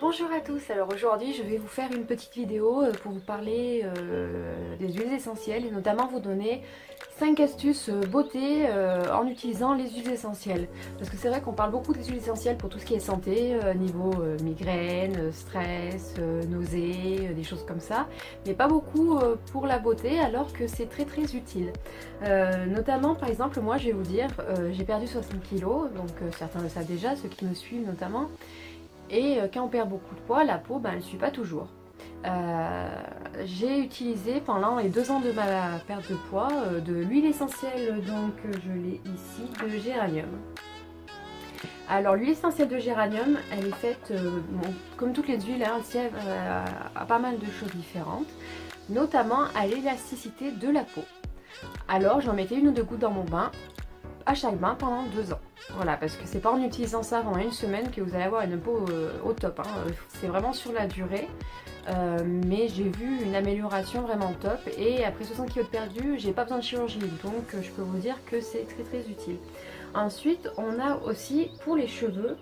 Bonjour à tous, alors aujourd'hui je vais vous faire une petite vidéo pour vous parler des huiles essentielles et notamment vous donner 5 astuces beauté en utilisant les huiles essentielles. Parce que c'est vrai qu'on parle beaucoup des huiles essentielles pour tout ce qui est santé, niveau migraine, stress, nausées, des choses comme ça, mais pas beaucoup pour la beauté alors que c'est très très utile. Notamment par exemple moi je vais vous dire, j'ai perdu 60 kilos, donc certains le savent déjà, ceux qui me suivent notamment. Et quand on perd beaucoup de poids, la peau, elle ne suit pas toujours. J'ai utilisé pendant les 2 ans de ma perte de poids de l'huile essentielle, donc je l'ai ici, de géranium. Alors l'huile essentielle de géranium, elle est faite, bon, comme toutes les huiles, hein, elle sert à pas mal de choses différentes, notamment à l'élasticité de la peau. Alors j'en mettais 1 ou 2 gouttes dans mon bain, à chaque bain pendant 2 ans. Voilà, parce que c'est pas en utilisant ça pendant 1 semaine que vous allez avoir une peau au top, hein. C'est vraiment sur la durée. Mais j'ai vu une amélioration vraiment top et après 60 kg de perdu, j'ai pas besoin de chirurgie, donc je peux vous dire que c'est très très utile. Ensuite, on a aussi pour les cheveux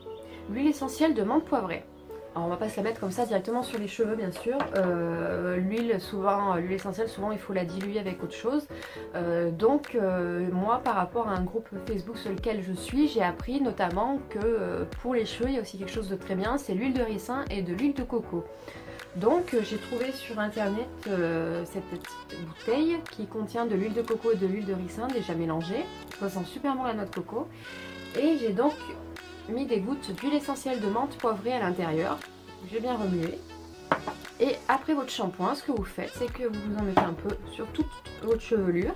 l'huile essentielle de menthe poivrée. Alors on va pas se la mettre comme ça directement sur les cheveux bien sûr. L'huile essentielle souvent il faut la diluer avec autre chose. Moi par rapport à un groupe Facebook sur lequel je suis, j'ai appris notamment que pour les cheveux il y a aussi quelque chose de très bien, c'est l'huile de ricin et de l'huile de coco. Donc j'ai trouvé sur internet cette petite bouteille qui contient de l'huile de coco et de l'huile de ricin déjà mélangées. Ça sent super bon la noix de coco. Et j'ai donc mis des gouttes d'huile essentielle de menthe poivrée à l'intérieur. J'ai bien remué. Et après votre shampoing, ce que vous faites, c'est que vous en mettez un peu sur toute votre chevelure.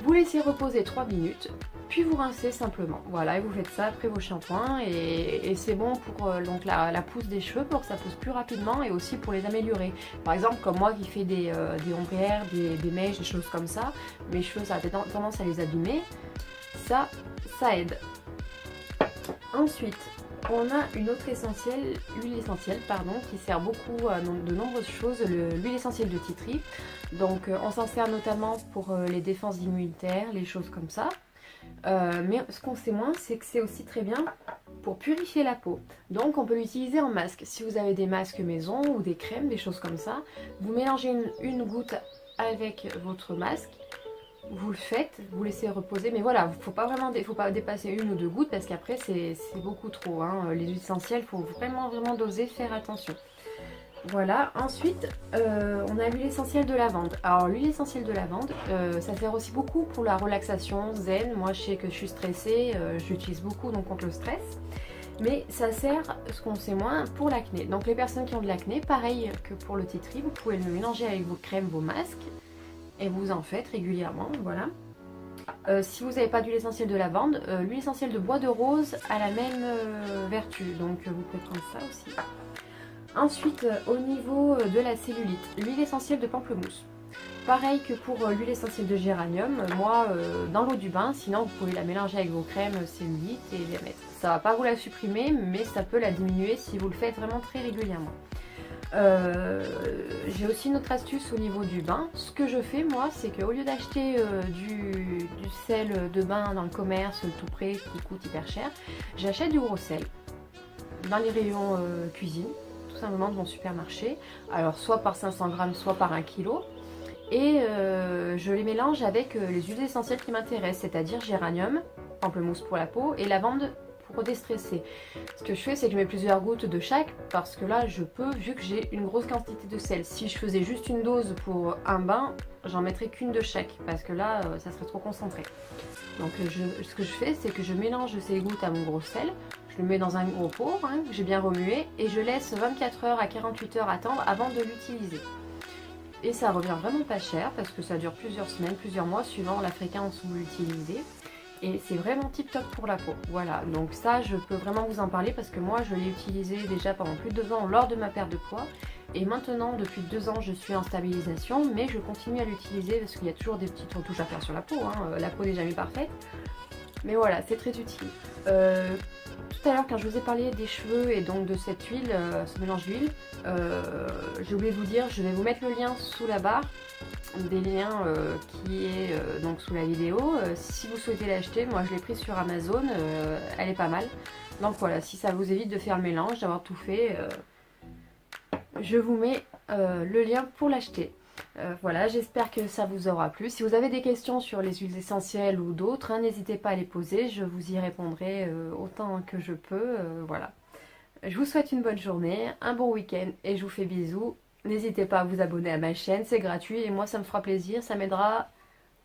Vous laissez reposer 3 minutes, puis vous rincez simplement. Voilà, et vous faites ça après vos shampoings. Et c'est bon pour donc la pousse des cheveux, pour que ça pousse plus rapidement et aussi pour les améliorer. Par exemple, comme moi qui fais des ombrières, des mèches, des choses comme ça, mes cheveux, ça a tendance à les abîmer. Ça aide. Ensuite, on a une autre huile essentielle qui sert beaucoup à de nombreuses choses, l'huile essentielle de tea tree. Donc on s'en sert notamment pour les défenses immunitaires, les choses comme ça. Mais ce qu'on sait moins, c'est que c'est aussi très bien pour purifier la peau. Donc on peut l'utiliser en masque. Si vous avez des masques maison ou des crèmes, des choses comme ça, vous mélangez une goutte avec votre masque. Vous le faites, vous laissez reposer, mais voilà, faut pas dépasser 1 ou 2 gouttes parce qu'après c'est beaucoup trop, hein. Les huiles essentielles, il faut vraiment doser, faire attention. Voilà, ensuite on a l'huile essentielle de lavande. Alors l'huile essentielle de lavande, ça sert aussi beaucoup pour la relaxation zen. Moi je sais que je suis stressée, j'utilise beaucoup donc contre le stress. Mais ça sert, ce qu'on sait moins, pour l'acné. Donc les personnes qui ont de l'acné, pareil que pour le tea tree, vous pouvez le mélanger avec vos crèmes, vos masques. Et vous en faites régulièrement, voilà. Si vous n'avez pas d'huile essentielle de lavande, l'huile essentielle de bois de rose a la même vertu, donc vous pouvez prendre ça aussi. Ensuite, au niveau de la cellulite, l'huile essentielle de pamplemousse. Pareil que pour l'huile essentielle de géranium, moi dans l'eau du bain, sinon vous pouvez la mélanger avec vos crèmes cellulite et les mettre. Ça va pas vous la supprimer, mais ça peut la diminuer si vous le faites vraiment très régulièrement. J'ai aussi une autre astuce au niveau du bain. Ce que je fais moi, c'est qu'au lieu d'acheter du sel de bain dans le commerce tout près qui coûte hyper cher, j'achète du gros sel dans les rayons cuisine, tout simplement de mon supermarché. Alors soit par 500 grammes, soit par 1 kg. Et je les mélange avec les huiles essentielles qui m'intéressent, c'est-à-dire géranium, pamplemousse pour la peau et lavande pour déstresser. Ce que je fais, c'est que je mets plusieurs gouttes de chaque parce que là je peux, vu que j'ai une grosse quantité de sel. Si je faisais juste une dose pour un bain, j'en mettrais qu'une de chaque parce que là ça serait trop concentré. Donc ce que je fais, c'est que je mélange ces gouttes à mon gros sel, je le mets dans un gros pot, hein, que j'ai bien remué, et je laisse 24 heures à 48 heures attendre avant de l'utiliser. Et ça revient vraiment pas cher parce que ça dure plusieurs semaines, plusieurs mois suivant la fréquence où vous l'utilisez. Et c'est vraiment tip top pour la peau. Voilà, donc ça je peux vraiment vous en parler parce que moi je l'ai utilisé déjà pendant plus de 2 ans lors de ma perte de poids. Et maintenant depuis 2 ans je suis en stabilisation, mais je continue à l'utiliser parce qu'il y a toujours des petites retouches à faire sur la peau, hein. La peau n'est jamais parfaite. Mais voilà, c'est très utile. Tout à l'heure quand je vous ai parlé des cheveux et donc de cette huile, ce mélange d'huile, j'ai oublié de vous dire, je vais vous mettre le lien sous la barre des liens qui est donc sous la vidéo. Si vous souhaitez l'acheter, moi je l'ai pris sur Amazon, elle est pas mal. Donc voilà, si ça vous évite de faire le mélange, d'avoir tout fait, je vous mets le lien pour l'acheter. Voilà, j'espère que ça vous aura plu. Si vous avez des questions sur les huiles essentielles ou d'autres, hein, n'hésitez pas à les poser, je vous y répondrai autant que je peux. Voilà. Je vous souhaite une bonne journée, un bon week-end et je vous fais bisous. N'hésitez pas à vous abonner à ma chaîne, c'est gratuit et moi ça me fera plaisir, ça m'aidera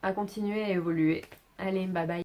à continuer à évoluer. Allez, bye bye.